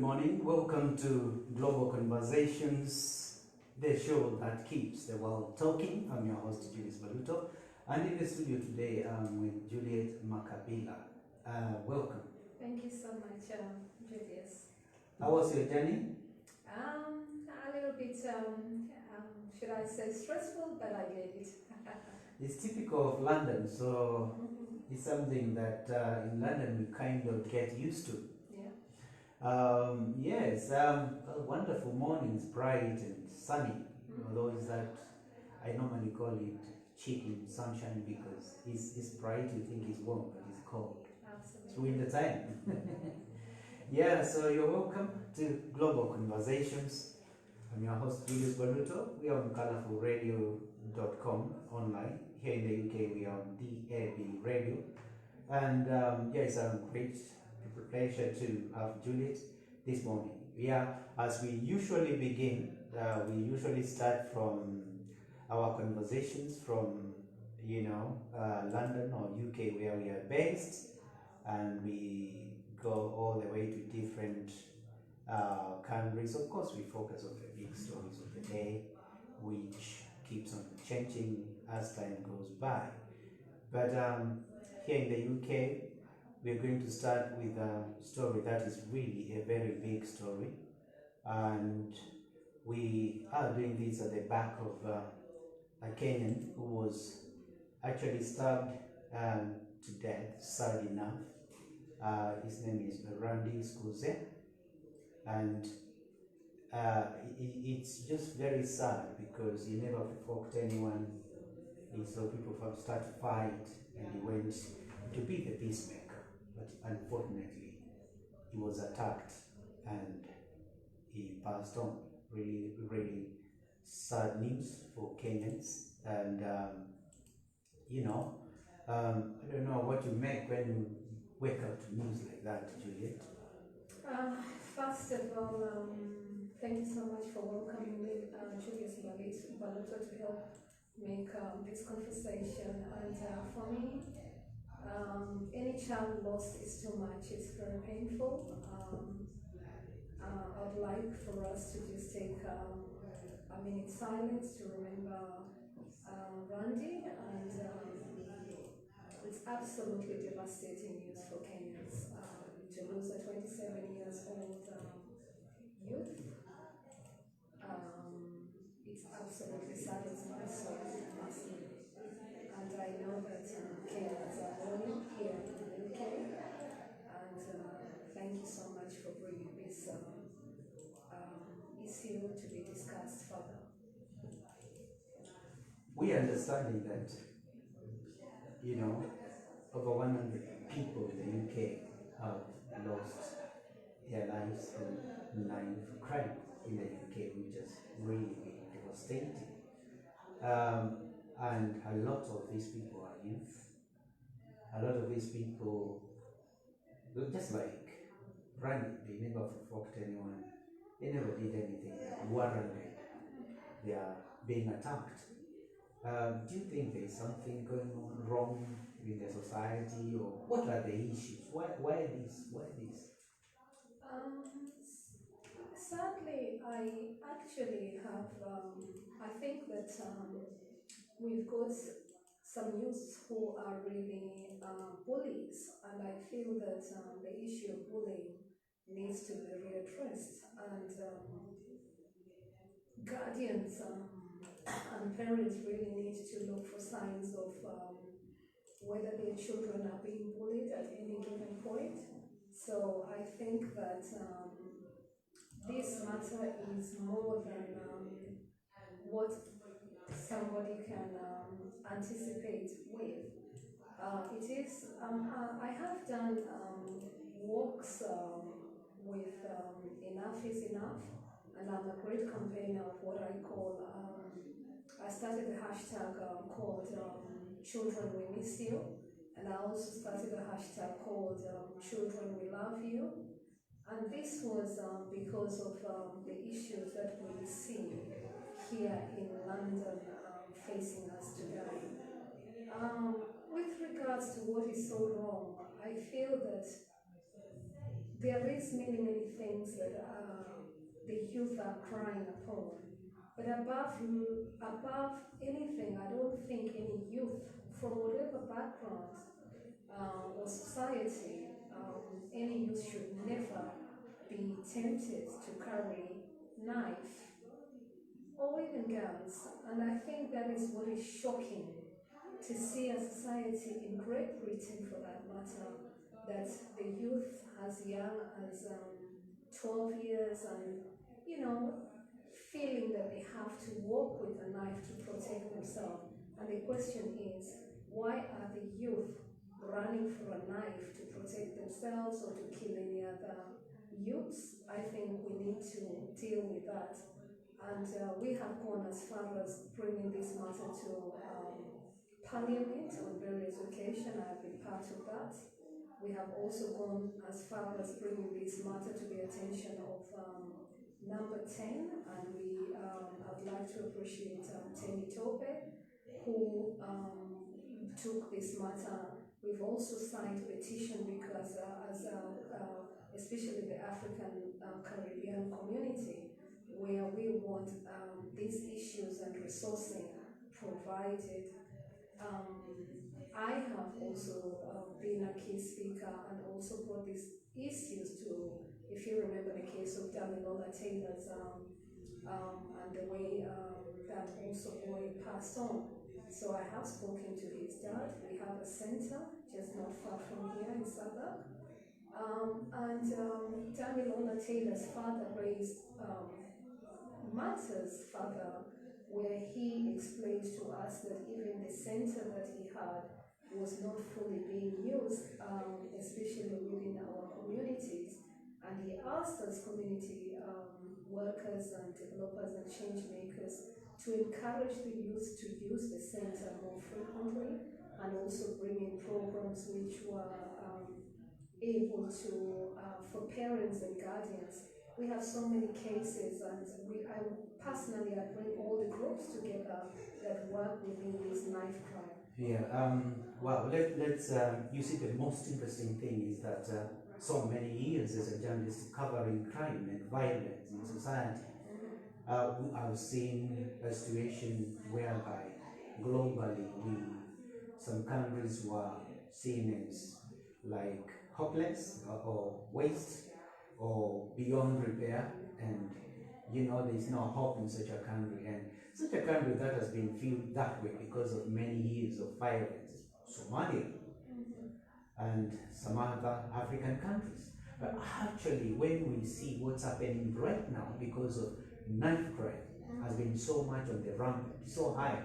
morning. Welcome to Global Conversations, the show that keeps the world talking. I'm your host, Julius Mbaluto, and in the studio today I'm with Julius Makabila. Welcome. Thank you so much, Julius. How was your journey? A little bit, should I say stressful, but I get it. It's typical of London, so it's something that in London we kind of get used to. Yes, a wonderful morning. It's bright and sunny. Although it's that I normally call it cheating sunshine because it's bright, you think it's warm, but it's cold. Absolutely. It's winter time. Yeah, so you're welcome to Global Conversations. I'm your host, Julius Mbaluto. We are on colourfulradio.com online. Here in the UK, we are on DAB Radio. And it's a great pleasure to have Juliet this morning. As we usually begin, we usually start from our conversations from, London or UK where we are based, and we go all the way to different countries. Of course, we focus on the big stories of the day, which keeps on changing as time goes by. But here in the UK, we're going to start with a story that is really a very big story, and we are doing this at the back of a Kenyan who was actually stabbed to death, sad enough. His name is Randy Skuze, and it's just very sad because he never provoked anyone. So people start to fight, and he went to be the peacemaker. But unfortunately, he was attacked and he passed on. Really, really sad news for Kenyans. And, I don't know what you make when you wake up to news like that, Juliet. First of all, thank you so much for welcoming me, Julius Mbaluto, to help make this conversation. And for me, any child lost is too much. It's very painful. I would like for us to just take a minute silence to remember Randy, and it's absolutely devastating news for Kenyans to lose a 27 years old youth. It's absolutely saddens my soul massively. And I know that Kenyans are mourning here in the UK. And thank you so much for bringing this issue to be discussed further. We understanding that, over 100 people in the UK have lost their lives through knife crime in the UK, which is really, really devastating. And a lot of these people are youth. A lot of these people, just like Randy, they never provoked anyone. They never did anything warranted. They are being attacked. Do you think there is something going on wrong in the society, or what are the issues? Why this? Sadly, I actually have, I think that we've got some youths who are really bullies, and I feel that the issue of bullying needs to be readdressed, and guardians and parents really need to look for signs of whether their children are being bullied at any given point. So I think that this matter is more than what somebody can anticipate with. It is, I have done walks with Enough is Enough, and I'm a great campaigner of what I call, I started the hashtag called Children We Miss You, and I also started a hashtag called Children We Love You. And this was because of the issues that we see here in London facing us today. With regards to what is so wrong, I feel that there is many things that the youth are crying upon. But above anything, I don't think any youth, from whatever background or society, any youth should never be tempted to carry knife or even guns. And I think that is what is shocking to see a society in Great Britain, for that matter, that the youth as young as 12 years and, you know, feeling that they have to walk with a knife to protect themselves. And the question is, why are the youth running for a knife to protect themselves or to kill any other youths? I think we need to deal with that. And we have gone as far as bringing this matter to Parliament on various occasions. I have been part of that. We have also gone as far as bringing this matter to the attention of Number 10, and I would like to appreciate Temi Tope, who took this matter. We've also signed a petition because especially the African Caribbean community, where we want these issues and resourcing provided. I have also been a key speaker and also brought these issues to, if you remember the case of Damilola Taylor's and the way that also boy passed on. So I have spoken to his dad. We have a center just not far from here in Southwark. Damilola Taylor's father raised matters further, where he explained to us that even the center that he had was not fully being used, especially within our communities. And he asked us, community workers and developers and change makers, to encourage the youth to use the center more frequently, and also bring in programs which were able to, for parents and guardians. We have so many cases, and I personally bring all the groups together that work within this knife crime. Yeah, well, let's you see, the most interesting thing is that so many years as a journalist covering crime and violence in society, I've seen a situation whereby globally some countries were seen as like hopeless or waste or beyond repair, and there's no hope in such a country, and such a country that has been viewed that way because of many years of violence, Somalia and some other African countries. But actually, when we see what's happening right now, because of knife crime has been so much on the rampant, so high,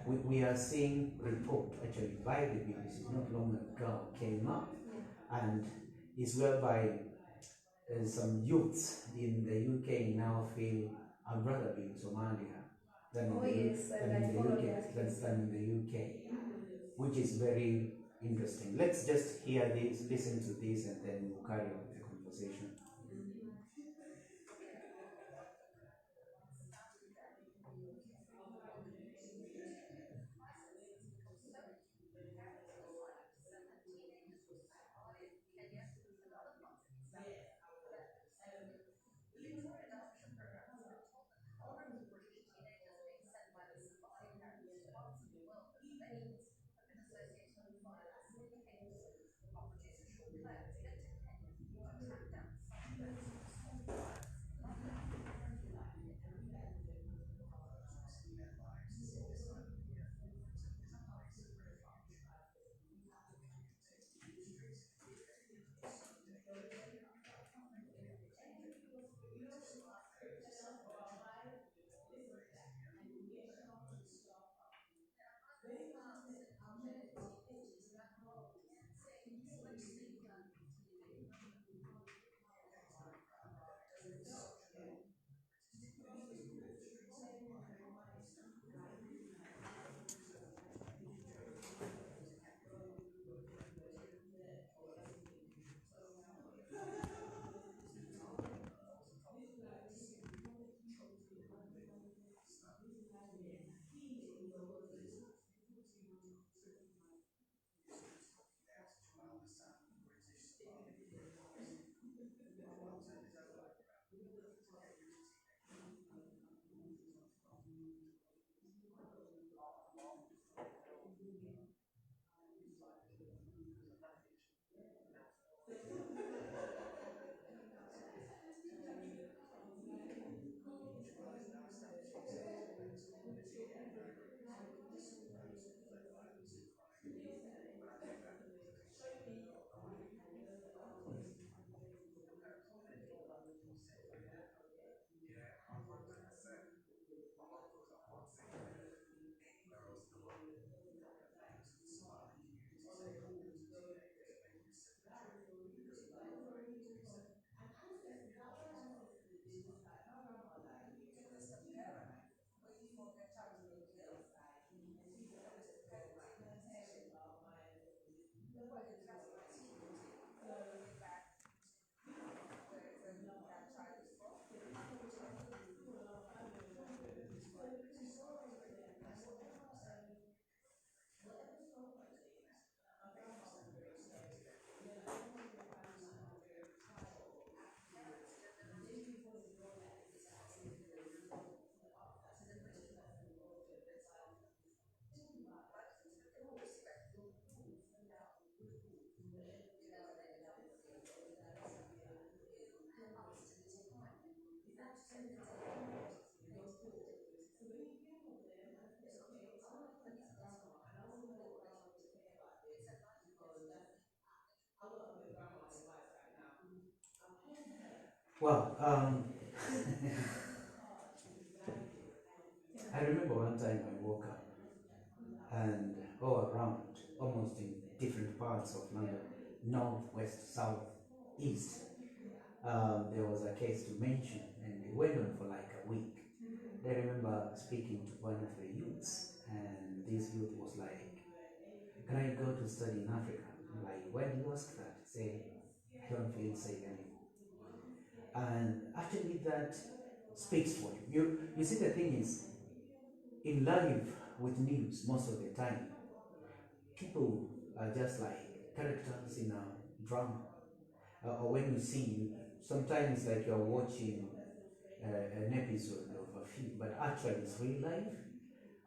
we are seeing report actually by the BBC not long ago came up, and is whereby some youths in the UK now feel I'd rather be in Somalia than in the UK, which is very interesting. Let's just hear this, listen to this, and then we'll carry on with the conversation. Well, I remember one time I woke up and all around, almost in different parts of London, north, west, south, east, there was a case to mention, and it went on for like a week. I remember speaking to one of the youths, and this youth was like, "Can I go to study in Africa?" I'm like, "Why do you ask that?" Say, "I don't feel safe anymore." And actually, that speaks for you. You see, the thing is, in life with news, most of the time, people are just like characters in a drama. Or when you see, sometimes it's like you're watching an episode of a film, but actually it's real life.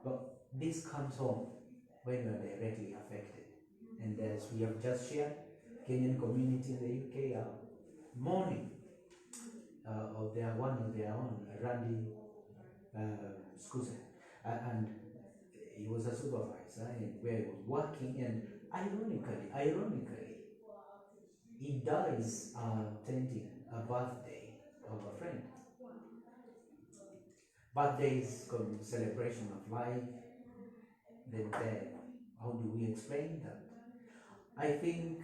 But this comes home when you are directly affected. And as we have just shared, Kenyan community in the UK are mourning of their one of their own, Randy Scusa. And he was a supervisor and where he was working, and ironically, he dies attending a birthday of a friend. Birthdays, celebration of life, then death. How do we explain that? I think,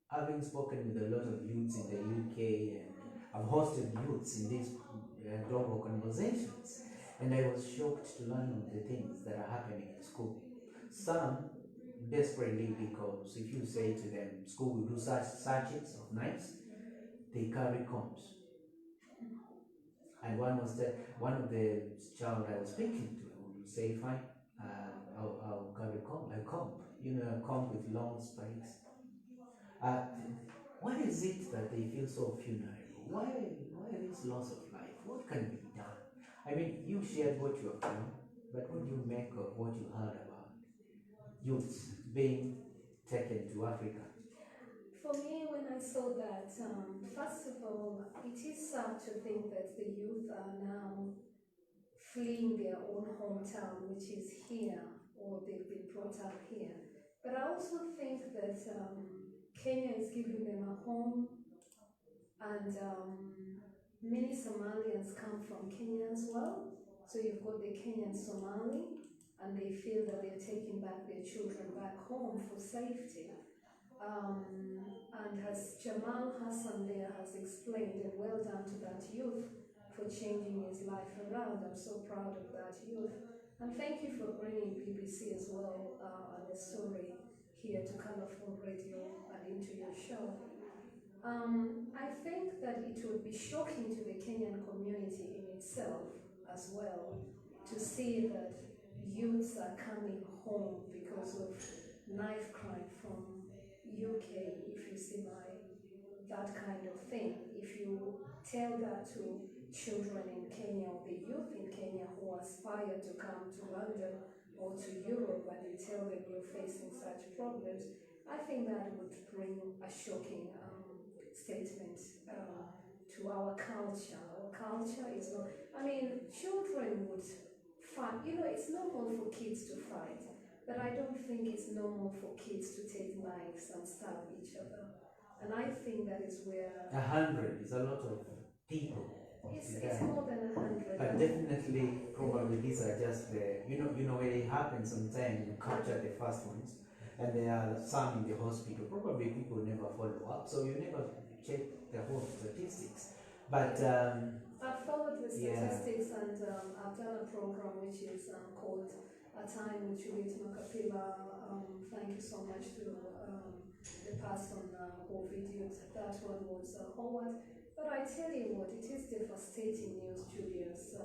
having spoken with a lot of youths in the UK, and I've hosted youths in these global conversations, and I was shocked to learn of the things that are happening in school. Some desperately, because if you say to them, "School will do searches of knives," they carry combs. And one of the child I was speaking to would say, "Fine, I'll carry a comb, a comb with long spikes." Uh, what is it that they feel so funereal? Why this loss of life? What can be done? I mean, you shared what you have done, but what do you make of what you heard about youths being taken to Africa? For me, when I saw that, first of all, it is sad to think that the youth are now fleeing their own hometown, which is here, or they've been brought up here. But I also think that Kenya is giving them a home, and many Somalians come from Kenya as well. So you've got the Kenyan Somali, and they feel that they're taking back their children back home for safety. And as Jamal Hassan there has explained, and well done to that youth for changing his life around. I'm so proud of that youth. And thank you for bringing BBC as well and the story here to Colourful Radio and into your show. I think that it would be shocking to the Kenyan community in itself as well to see that youths are coming home because of knife crime from UK, if you see that kind of thing. If you tell that to children in Kenya or the youth in Kenya who aspire to come to London or to Europe, and you tell them you're facing such problems, I think that would bring a shocking statement to our culture. Our culture is not, I mean, children would fight, it's normal for kids to fight, but I don't think it's normal for kids to take knives and stab each other. And I think that is where 100 is a lot of people. it's more than 100. But definitely, probably these are just the, when it happens sometimes, you capture the first ones, and there are some in the hospital. Probably people never follow up, so you never check the whole statistics. But I've followed the statistics, and I've done a program which is called A Time with Julius. Thank you so much to the person who videoed that one was Howard. But I tell you what, it is devastating news, Julius.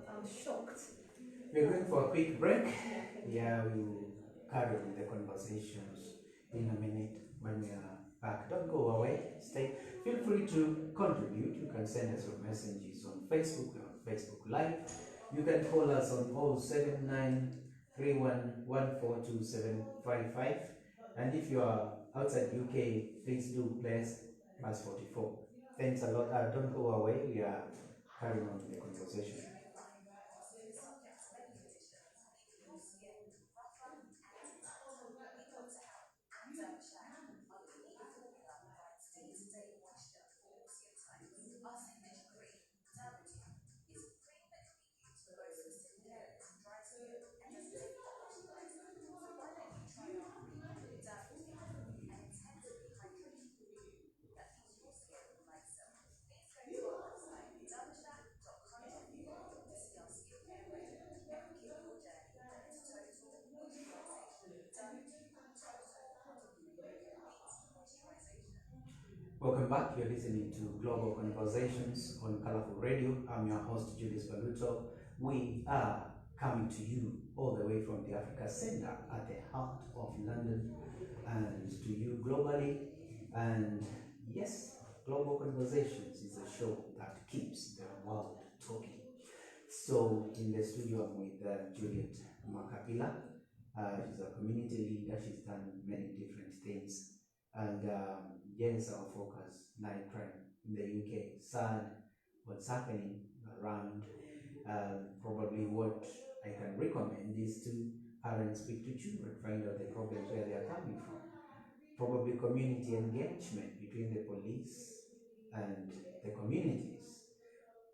I'm shocked. We're going for a quick break. Yeah, we will carry on the conversations in a minute when we are back. Don't go away. Stay. Feel free to contribute. You can send us your messages on Facebook. We're on Facebook Live. You can call us on 07931142755. And if you are outside UK, please do press +44. Thanks a lot. Don't go away. We are carrying on the conversation. Welcome back. You're listening to Global Conversations on Colourful Radio. I'm your host, Julius Mbaluto. We are coming to you all the way from the Africa Center at the heart of London and to you globally. And yes, Global Conversations is a show that keeps the world talking. So in the studio, I'm with Juliet Makapila. She's a community leader. She's done many different things. And yes, our focus, night crime in the UK. Sad what's happening around. Probably what I can recommend is to parents speak to children, find out the problems where they are coming from. Probably community engagement between the police and the communities.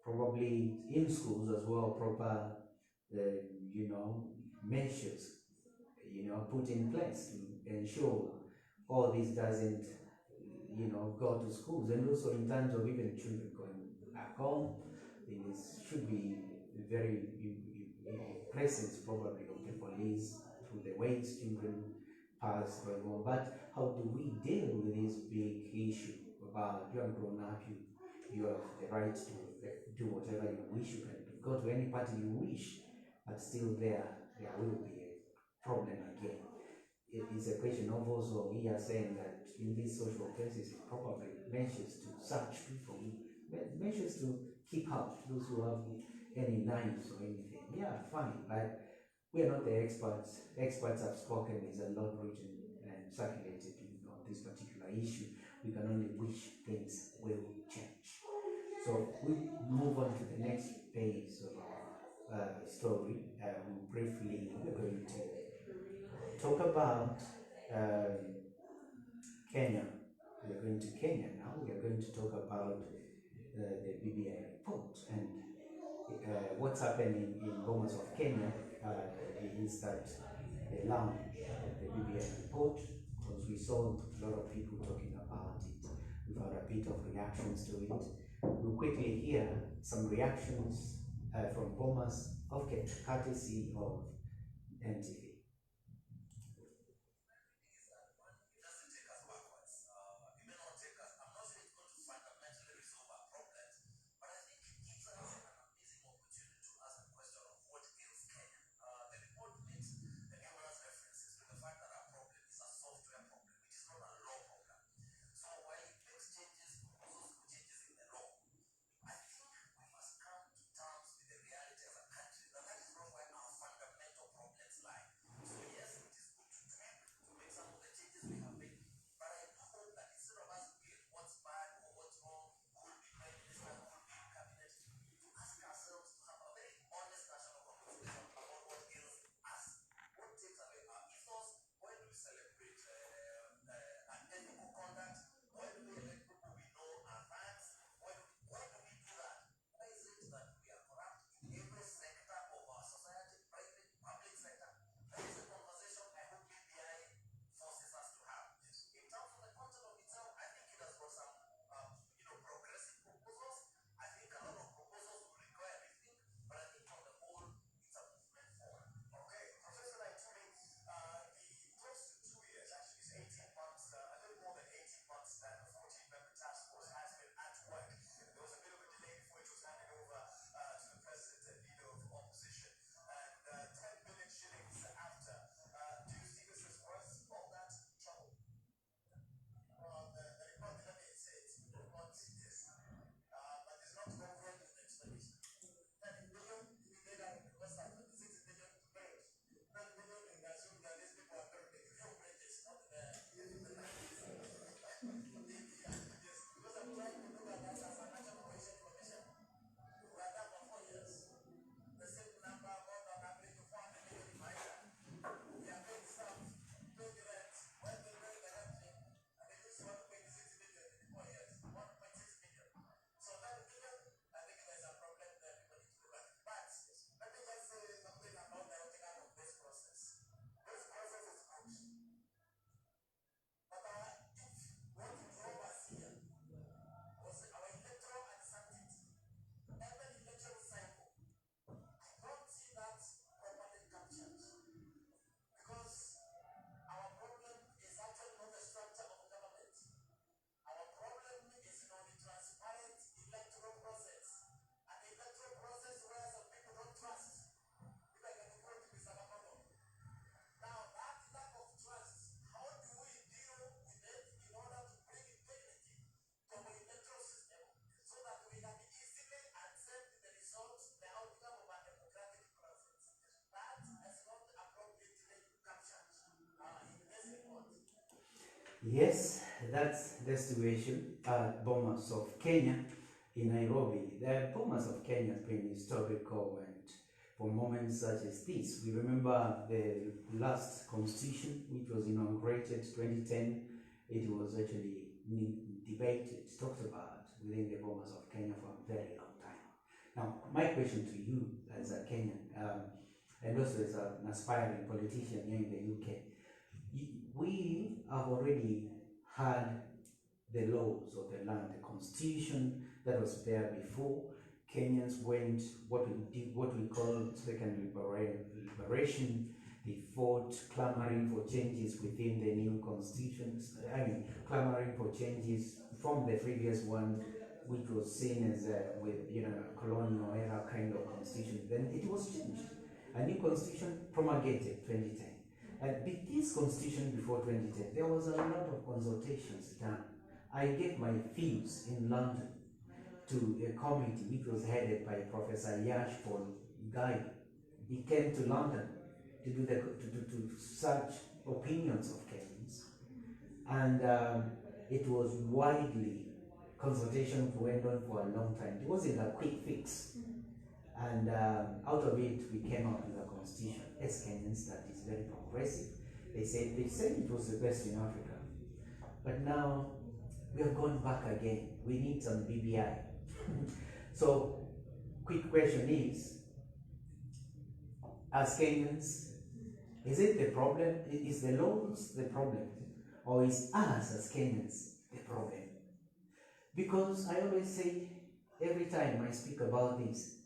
Probably in schools as well, proper, measures, put in place to ensure all this doesn't, go to schools. And also in terms of even children going back home, there should be very presence probably of the police through the ways children pass going on. But how do we deal with this big issue about you have grown up, you have the right to do whatever you wish, you can go to any party you wish, but still there will be a problem again. It is a question of also here saying that in these social places, probably measures to search people, measures to keep out those who have any knives or anything. Yeah, fine, but we are not the experts. Experts have spoken. There's a lot written and circulated on this particular issue. We can only wish things will change. So we move on to the next phase of our story. We're going to talk about Kenya. We are going to Kenya now. We are going to talk about the BBI report and what's happening in Bomas of Kenya is that they launched the BBI report because we saw a lot of people talking about it. We've had a bit of reactions to it. We'll quickly hear some reactions from Bomas of Kenya, courtesy of NTV. Yes, that's the situation at Bomas of Kenya in Nairobi. The Bomas of Kenya has been historical, and for moments such as this, we remember the last constitution, which was inaugurated 2010. It was actually debated, talked about within the Bomas of Kenya for a very long time. Now, my question to you as a Kenyan, and also as an aspiring politician here in the UK, we have already had the laws of the land, the constitution that was there before. Kenyans went what we call second liberation. They fought, clamoring for changes within the new constitutions. Clamoring for changes from the previous one, which was seen as a colonial era kind of constitution. Then it was changed. A new constitution promulgated 2010. And with this constitution before 2010, there was a lot of consultations done. I gave my views in London to a committee which was headed by Professor Yash Paul Guy. He came to London to do to search opinions of Kenyans, and it was widely consultation went on for a long time. It wasn't a quick fix, and out of it we came out with a constitution as Kenyans that is very progressive. They said it was the best in Africa, but now we have gone back again. We need some BBI. So, quick question is, as Kenyans, is it the problem? Is the laws the problem? Or is us as Kenyans the problem? Because I always say, every time I speak about this,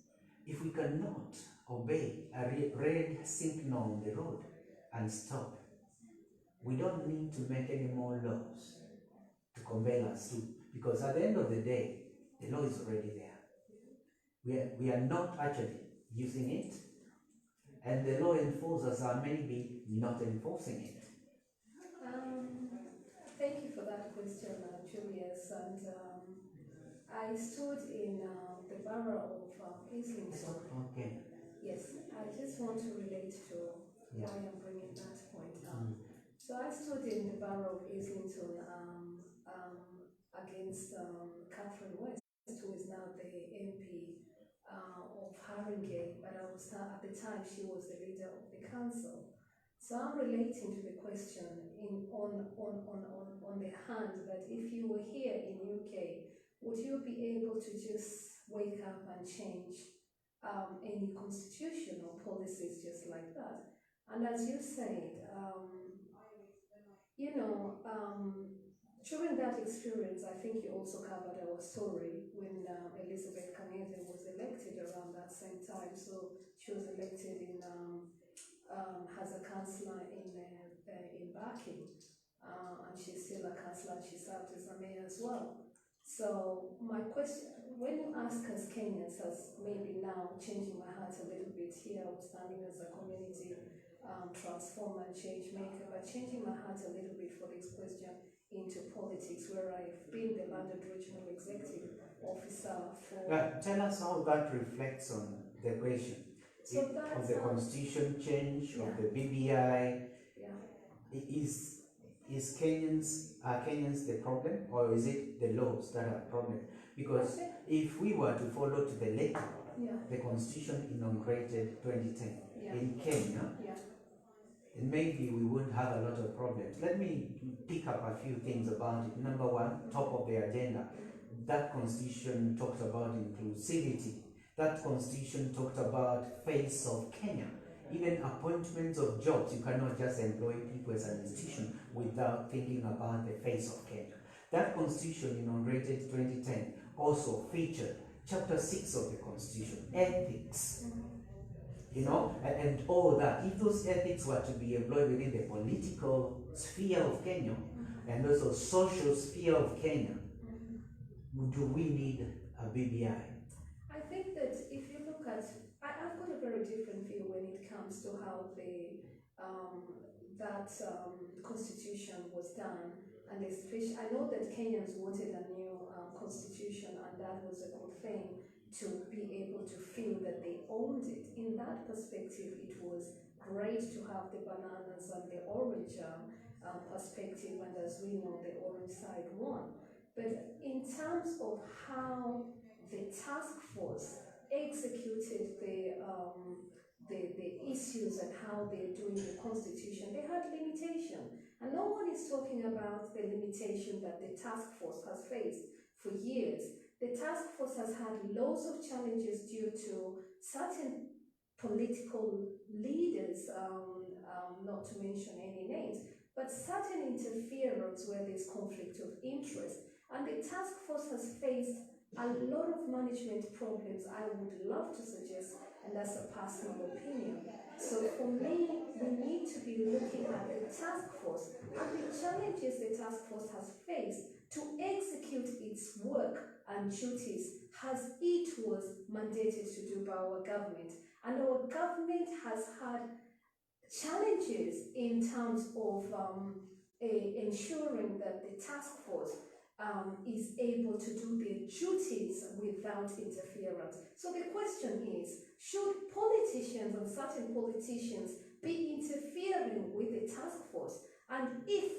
if we cannot obey a red signal on the road and stop, we don't need to make any more laws to compel us to. Because at the end of the day, the law is already there. We are not actually using it, and the law enforcers are maybe not enforcing it. Thank you for that question, Julius. And I stood in the borough of Islington. Okay. Yes, I just want to relate to why I'm bringing that point up. So I stood in the borough of Islington against Catherine West, who is now the MP of Haringey, but I was at the time she was the leader of the council. So I'm relating to the question on the hand that if you were here in UK, would you be able to just wake up and change any constitution or policies just like that? And as you said, during that experience, I think you also covered our story when Elizabeth Kanyete was elected around that same time. So she was elected as a councillor in Barking, and she's still a councillor. She served as a mayor as well. So my question, when you ask us Kenyans, as maybe now changing my heart a little bit here, standing as a community transformer and change maker, but changing my heart a little bit for this question into politics, where I've been the London Regional Executive Officer for... Tell us how that reflects on the question. So of the constitution change, of the BBI. Is Kenyans the problem, or is it the laws that are the problem? Because if we were to follow to the letter, the constitution inaugurated 2010 in Kenya, then maybe we wouldn't have a lot of problems. Let me pick up a few things about it. Number one, top of the agenda, that constitution talks about inclusivity. That constitution talked about face of Kenya. Even appointments of jobs, you cannot just employ people as an institution without thinking about the face of Kenya. That constitution inaugurated 2010 also featured chapter 6 of the constitution, ethics. And all that. If those ethics were to be employed within the political sphere of Kenya and also social sphere of Kenya, do we need a BBI? I think that if you look at, I've got a very different view when it comes to how that constitution was done, and especially I know that Kenyans wanted a new constitution, and that was a good thing to be able to feel that they owned it. In that perspective, it was great to have the bananas and the orange perspective, and as we know, the orange side won. But in terms of how the task force executed the issues and how they're doing the constitution, they had limitation. And no one is talking about the limitation that the task force has faced for years. The task force has had loads of challenges due to certain political leaders, not to mention any names, but certain interference where there's conflict of interest. And the task force has faced a lot of management problems, I would love to suggest, and that's a personal opinion. So for me, we need to be looking at the task force and the challenges the task force has faced to execute its work and duties as it was mandated to do by our government. And our government has had challenges in terms of ensuring that the task force is able to do their duties without interference. So the question is, should politicians and certain politicians be interfering with the task force? And if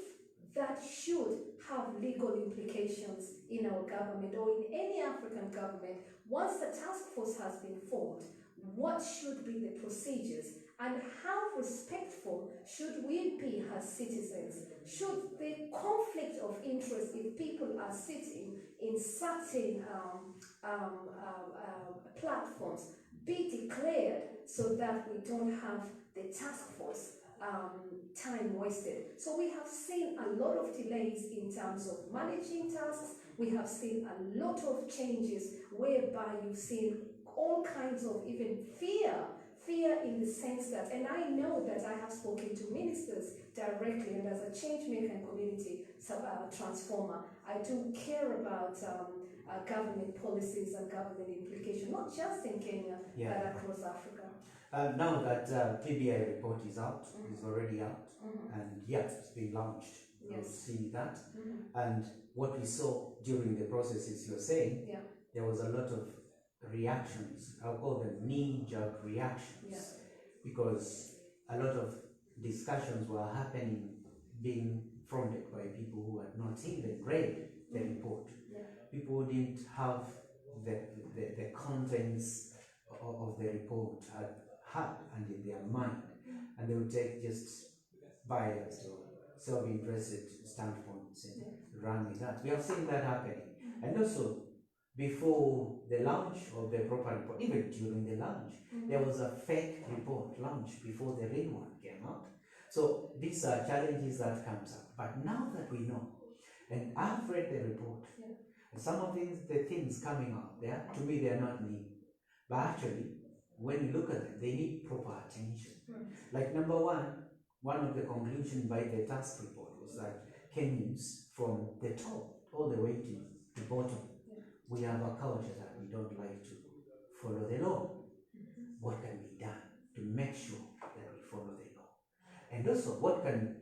that should have legal implications in our government or in any African government, once the task force has been formed, what should be the procedures? And how respectful should we be as citizens? Should the conflict of interest, if people are sitting in certain platforms, be declared so that we don't have the task force time wasted? So we have seen a lot of delays in terms of managing tasks. We have seen a lot of changes whereby you've seen all kinds of even fear in the sense that, and I know that I have spoken to ministers directly, and as a change maker and community transformer, I do care about government policies and government implication, not just in Kenya, but across Africa. Now that PBI report is out, is already out, and it's been launched. You'll see that. And what we saw during the processes you're saying, there was a lot of reactions. I'll call them knee-jerk reactions, because a lot of discussions were happening, being fronted by people who had not even read the report. People who didn't have the contents of the report at heart and in their mind, and they would take just biased or self-interested standpoints and run with that. We have seen that happening. And also, before the launch of the proper report, even during the launch, there was a fake report launched before the real one came out. So these are challenges that comes up. But now that we know, and I've read the report, and some of the things coming out there, to me, they're not new. But actually, when you look at them, they need proper attention. Like number one of the conclusions by the task report was that Kenyans, from the top all the way to the bottom, we have a culture that we don't like to follow the law. What can be done to make sure that we follow the law? And also, what can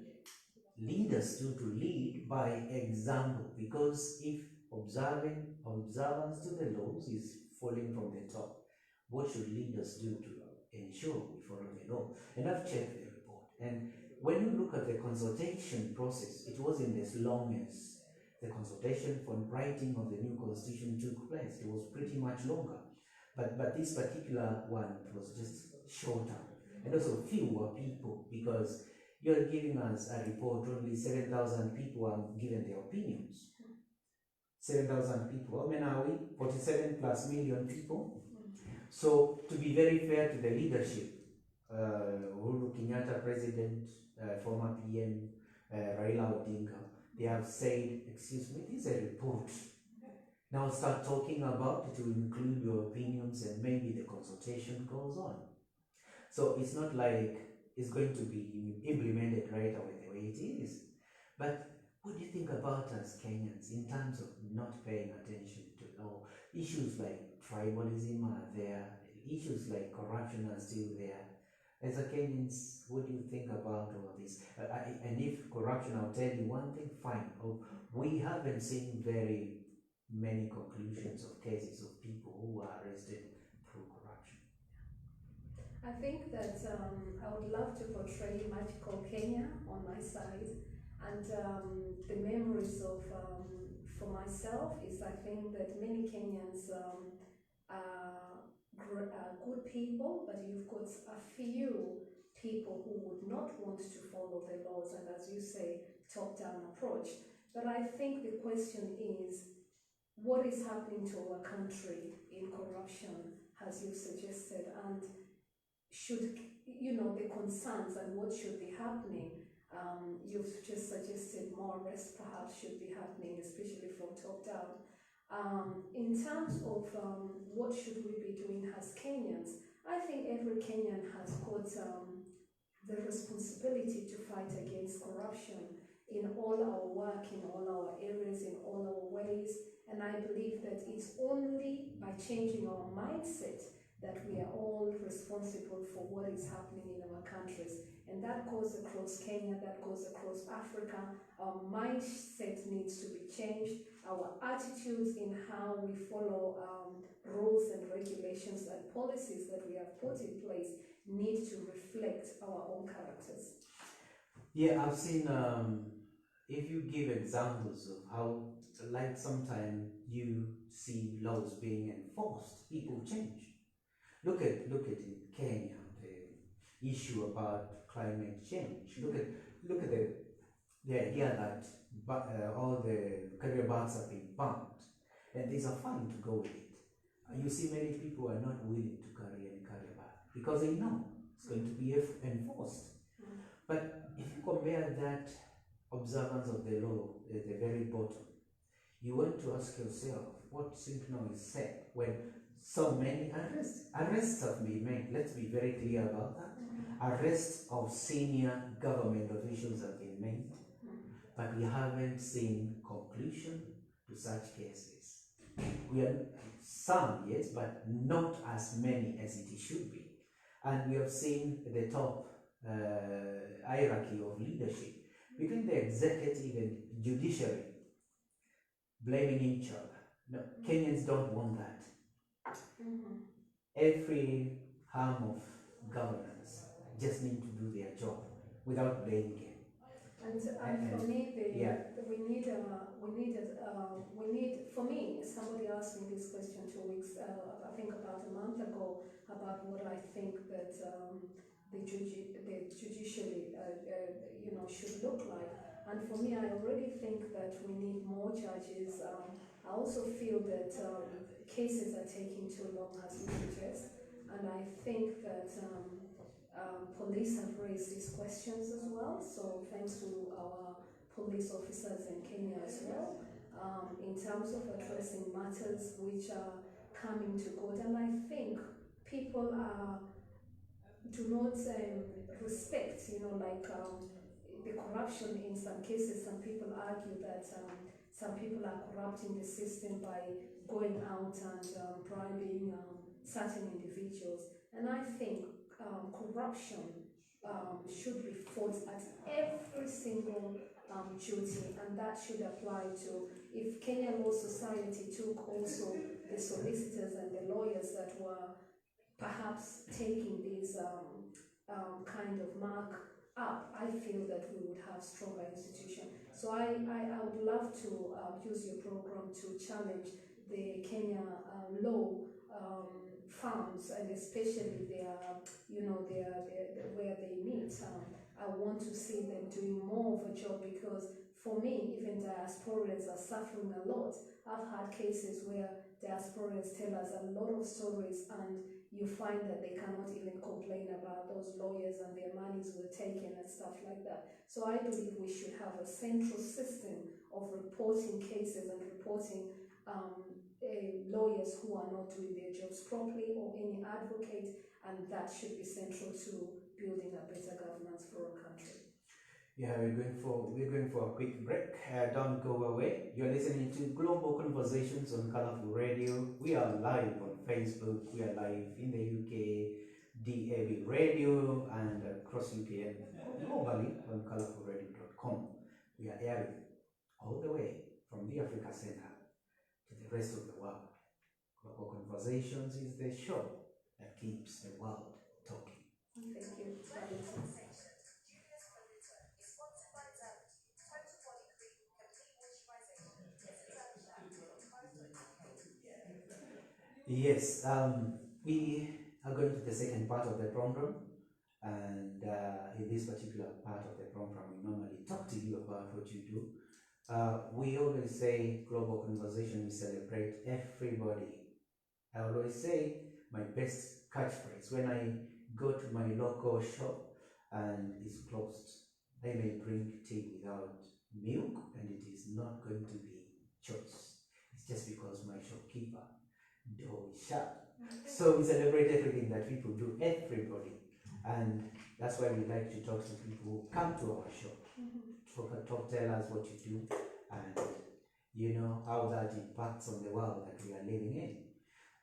leaders do to lead by example? Because if observance to the laws is falling from the top, what should leaders do to ensure we follow the law? And I've checked the report. And when you look at the consultation process, it wasn't as long as the consultation for writing of the new constitution took place. It was pretty much longer. But this particular one was just shorter. And also fewer people, because you're giving us a report, only 7,000 people are given their opinions. 7,000 people. How many are we? 47 plus million people. So to be very fair to the leadership, Uhuru Kenyatta, President, former PM, Raila Odinga, they have said, excuse me, this is a report. Now start talking about it to include your opinions, and maybe the consultation goes on. So it's not like it's going to be implemented right away the way it is. But what do you think about us Kenyans in terms of not paying attention to law? Issues like tribalism are there, issues like corruption are still there. As a Kenyans, what do you think about all this? And if corruption, I'll tell you one thing, fine. We haven't seen very many conclusions of cases of people who are arrested through corruption. I think that I would love to portray magical Kenya on my side. And the memories of, for myself, is I think that many Kenyans are good people, but you've got a few people who would not want to follow the laws, and as you say, top-down approach. But I think the question is, what is happening to our country in corruption, as you suggested, and should, the concerns and what should be happening. You've just suggested more arrests perhaps should be happening, especially from top down. In terms of what should we be doing as Kenyans, I think every Kenyan has got the responsibility to fight against corruption in all our work, in all our areas, in all our ways. And I believe that it's only by changing our mindset that we are all responsible for what is happening in our countries. And that goes across Kenya, that goes across Africa. Our mindset needs to be changed. Our attitudes in how we follow rules and regulations and policies that we have put in place need to reflect our own characters. Yeah, I've seen, if you give examples of how, like sometimes you see laws being enforced, people change. Look at in Kenya, the issue about climate change. Look at the idea that all the career bans have been banned, and there's a fine to go with it. You see many people are not willing to carry any career ban because they know it's going to be enforced. But if you compare that observance of the law at the very bottom, you want to ask yourself what signal is set when so many arrests have been made. Let's be very clear about that. Arrests of senior government officials have been made, but we haven't seen conclusion to such cases. We are some, yes, but not as many as it should be. And we have seen the top hierarchy of leadership between the executive and judiciary blaming each other. No, Kenyans don't want that. Every arm of governance just need to do their job without blaming it. And for me, we need. For me, somebody asked me this question 2 weeks, I think about a month ago, about what I think that the judiciary, should look like. And for me, I already think that we need more judges. I also feel that cases are taking too long, as you suggest, and I think that police have raised these questions as well. So thanks to our police officers in Kenya as well, in terms of addressing matters which are coming to court. And I think people do not respect, the corruption in some cases. Some people argue that some people are corrupting the system by going out and bribing certain individuals. And I think corruption should be fought at every single duty, and that should apply to, if Kenyan Law Society took also the solicitors and the lawyers that were perhaps taking these kind of mark up, I feel that we would have stronger institutions. So I would love to use your program to challenge the Kenya law firms, and especially where they meet. I want to see them doing more of a job, because for me, even diasporans are suffering a lot. I've had cases where diasporans tell us a lot of stories, and you find that they cannot even complain about those lawyers and their monies were taken and stuff like that. So I believe we should have a central system of reporting cases and reporting lawyers who are not doing their jobs properly, or any advocate, and that should be central to building a better governance for our country. Yeah, we're going for a quick break. Don't go away. You're listening to Global Conversations on Colourful Radio. We are live on Facebook. We are live in the UK, DAB Radio, and across UK and globally on colourfulradio.com. We are airing all the way from the Africa Center to the rest of the world. Global Conversations is the show that keeps the world talking. Thank you. Yes, we are going to the second part of the program, and in this particular part of the program, we normally talk to you about what you do. We always say global conversation, we celebrate everybody. I always say my best catchphrase when I go to my local shop and it's closed. I may drink tea without milk, and it is not going to be choice. It's just because my shopkeeper door is shut. So we celebrate everything that people do, everybody. And that's why we like to talk to people who come to our shop. Tell us what you do and you know how that impacts on the world that we are living in.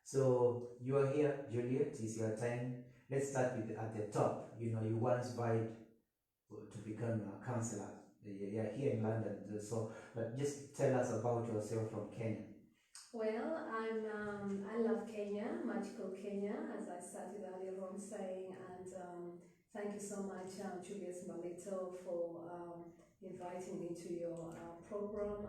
So you are here, Juliet, it's your time. Let's start with at the top. You know, you once vied to become a counselor. You're here in London, so but just tell us about yourself from Kenya. Well, I love Kenya, magical Kenya, as I started earlier on saying, and thank you so much, Julius Mbaluto, for inviting me to your program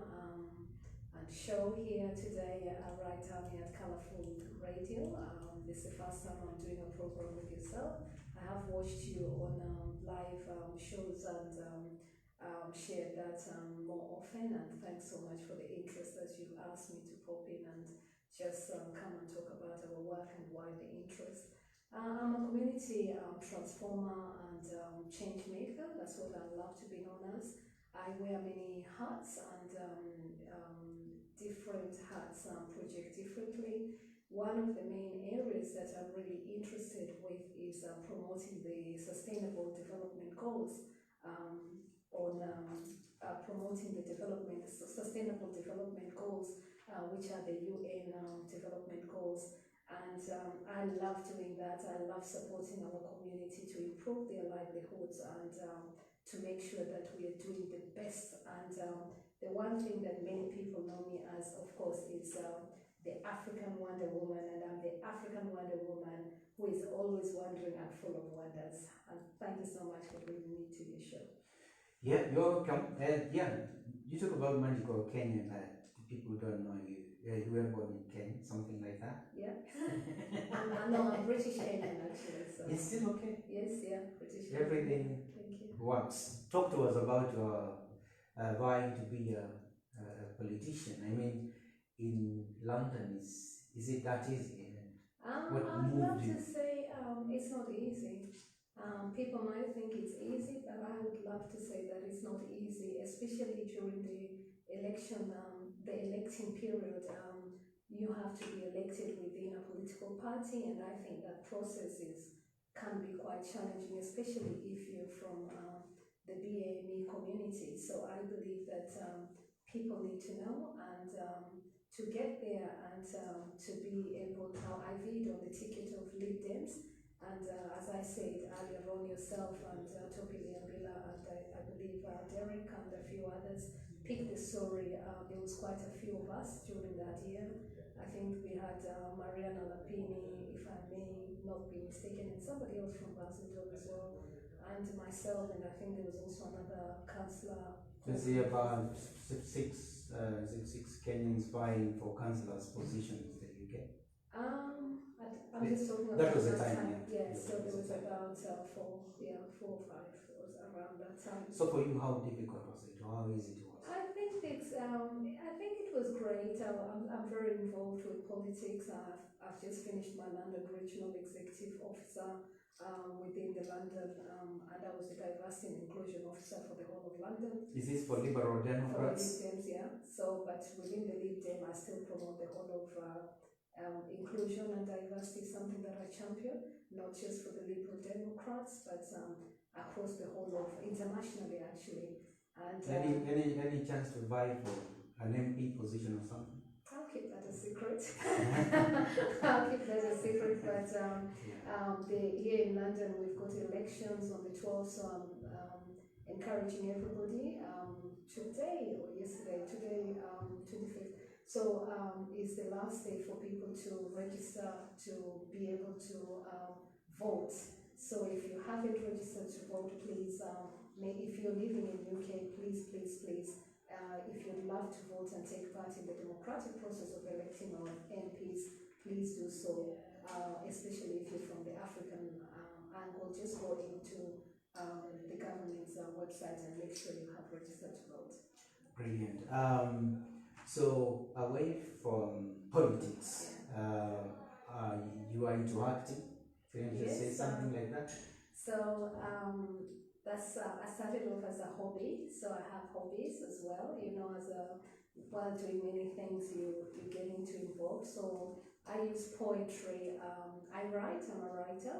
and show here today, right down here at Colourful Radio. This is the first time I'm doing a program with yourself. I have watched you on live shows and share that more often, and thanks so much for the interest that you asked me to pop in and just come and talk about our work and why the interest. I'm a community transformer and change maker. That's what I love to be known as. I wear many hats and different hats project differently. One of the main areas that I'm really interested with is promoting the Sustainable Development Goals. Promoting the sustainable development goals, which are the UN development goals. And I love doing that. I love supporting our community to improve their livelihoods and to make sure that we are doing the best. And the one thing that many people know me as, of course, is the African Wonder Woman, and I'm the African Wonder Woman who is always wondering and full of wonders. And thank you so much for bringing me to your show. Yeah, you're welcome. You talk about magical Kenya, but people don't know you. You were born in Kenya, something like that. Yeah. I'm British Kenyan actually. So. It's still okay. Yes, yeah, British Kenyan. Everything Thank you. works. Talk to us about your vying to be a politician. I mean, in London, is it that easy? I'd love to say it's not easy. People might think it's easy, but I would love to say that it's not easy, especially during the election, the electing period. You have to be elected within a political party, and I think that process can be quite challenging, especially if you're from the BAME community. So I believe that people need to know and to get there and to be able to, I viewed on the ticket of Lib Dems, and as I said earlier on, yourself and Topi Liambila and I believe Derek and a few others picked the story. There was quite a few of us during that year. I think we had Mariana Lapini, if I may not be mistaken, and somebody else from Basildon as well, and myself, and I think there was also another councillor. There's about six Kenyans vying for councillors' positions in the UK. I'm just talking about that was the time. Yeah, so there was about 4 or 5 was around that time. So for you, how difficult was it, or how easy it was? I think it was great. I'm very involved with politics. I've just finished my London Regional Executive Officer within the London, and I was the Diversity and Inclusion Officer for the whole of London. Is this for Liberal Democrats? For Lib Dems, yeah. So, but within the Lib Dem, I still promote the whole of inclusion and diversity, something that I champion, not just for the Liberal Democrats, but across the whole of, internationally actually. And any chance to vie for an MP position or something? I'll keep that a secret. I'll keep that a secret, but here in London we've got elections on the 12th, so I'm encouraging everybody today or yesterday, 25th. So is the last day for people to register to be able to vote. So if you haven't registered to vote, please, if you're living in UK, please, if you'd love to vote and take part in the democratic process of electing our MPs, please do so, especially if you're from the African angle. Just go into the government's website and make sure you have registered to vote. Brilliant. So away from politics, you are into acting. Can you just say something like that? So that's I started off as a hobby. So I have hobbies as well. You know, as a while doing many things, you get into involved. So I use poetry. I write. I'm a writer.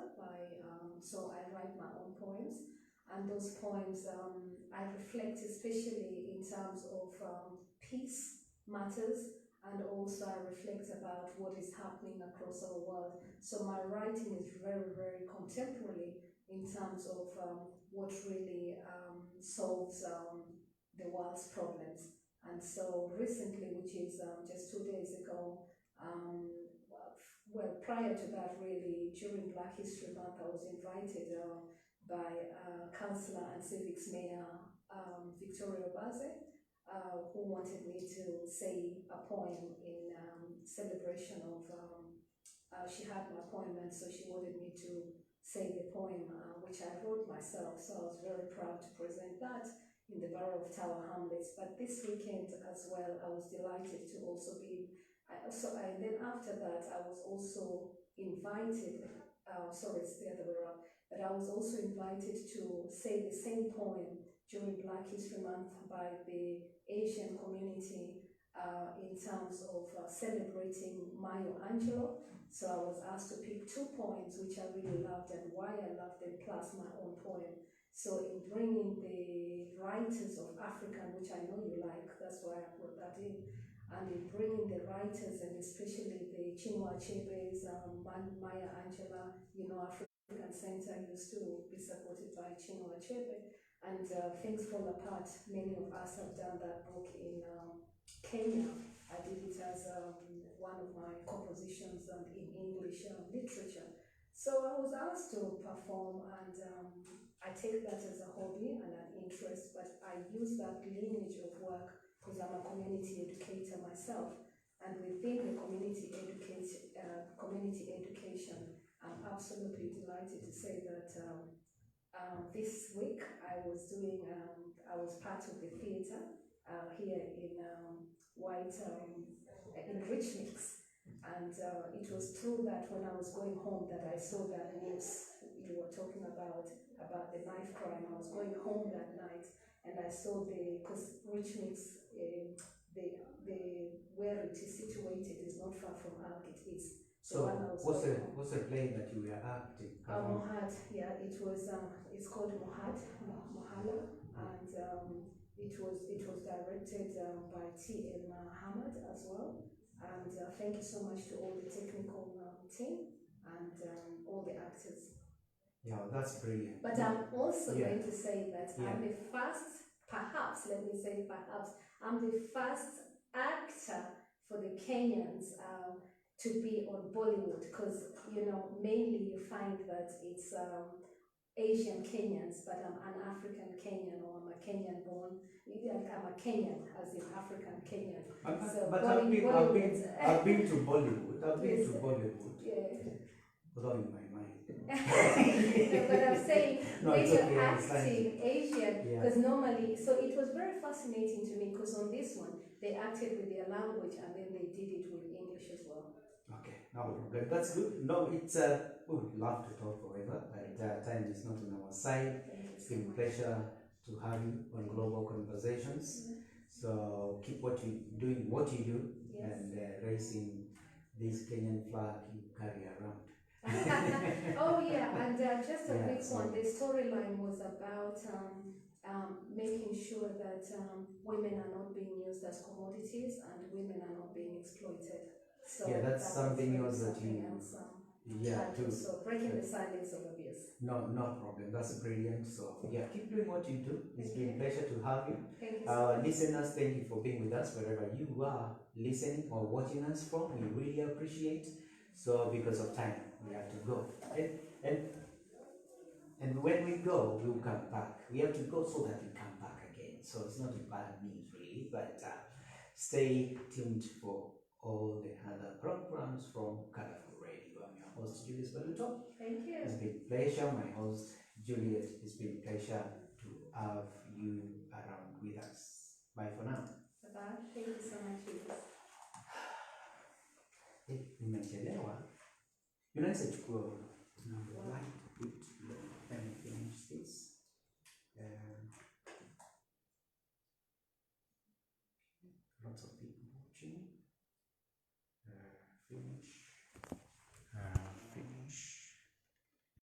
So I write my own poems, and those poems I reflect especially in terms of peace matters, and also I reflect about what is happening across our world. So my writing is very, very contemporary in terms of what really solves the world's problems. And so recently, which is just 2 days ago, well, prior to that, really, during Black History Month, I was invited by Councillor and Civics Mayor Victoria Baze, who wanted me to say a poem in celebration of, she had my appointment, so she wanted me to say the poem, which I wrote myself, so I was very proud to present that in the borough of Tower Hamlets. But this weekend as well, I was delighted to also be, and then after that, I was also invited, sorry, it's the other way around, but I was also invited to say the same poem during Black History Month by the Asian community in terms of celebrating Mayo Angelou. So I was asked to pick 2 poems which I really loved and why I loved them, plus my own poem. So in bringing the writers of African, which I know you like, that's why I brought that in, and in bringing the writers, and especially the Chinua Achebe's, Maya Angelou, you know, African Center used to be supported by Chinua Achebe, and Things Fall Apart. Many of us have done that book in Kenya. I did it as one of my compositions in English literature. So I was asked to perform, and I take that as a hobby and an interest, but I use that lineage of work because I'm a community educator myself. And within the community education, I'm absolutely delighted to say that this week I was part of the theatre here in White, in Rich Mix, and it was true that when I was going home that I saw that news you were talking about the knife crime. I was going home that night and I saw because Rich Mix, where it is situated is not far from Algit East. So what's the play that you were acting? Mohad, yeah, it was. It's called Mohad, Mohala, and it was directed by T.M. Hamad as well. And thank you so much to all the technical team and all the actors. Yeah, that's brilliant. But I'm also going to say that I'm the first, I'm the first actor for the Kenyans to be on Bollywood, because, you know, mainly you find that it's Asian Kenyans, but I'm an African Kenyan, or I'm a Kenyan born. I'm a Kenyan, as in African Kenyan. But I've been to Bollywood. I've been to Bollywood. Yeah. Blowing my mind. No, but I'm saying when you're acting Asian, Yeah. because normally, so it was very fascinating to me, because on this one they acted with their language and then they did it with English as well. Okay, no problem. That's good. No, it's we would love to talk forever, but time is not on our side. It's been a pleasure to have you on Global Conversations. So keep doing what you do, and raising this Kenyan flag you carry around. Oh yeah, and just a quick one. The storyline was about making sure that women are not being used as commodities and women are not being exploited. So that's something else that you too. So breaking the silence of abuse. No problem. That's brilliant. So keep doing what you do. It's been a pleasure to have you. Thank you so much. Listeners, thank you for being with us wherever you are listening or watching us from. We really appreciate. So because of time, we have to go. And when we go, we'll come back. We have to go so that we come back again. So it's not a bad news really, but stay tuned for all the other programs from Colourful Radio. I'm your host, Julius Mbaluto. Thank you. It's been a pleasure. My host, Julius, it's been a pleasure to have you around with us. Bye for now. Bye-bye. Thank you so much, Julius. Nimechelewa. Unaweza chukua number light bit. Let me finish this. Lots of people watching. Finish.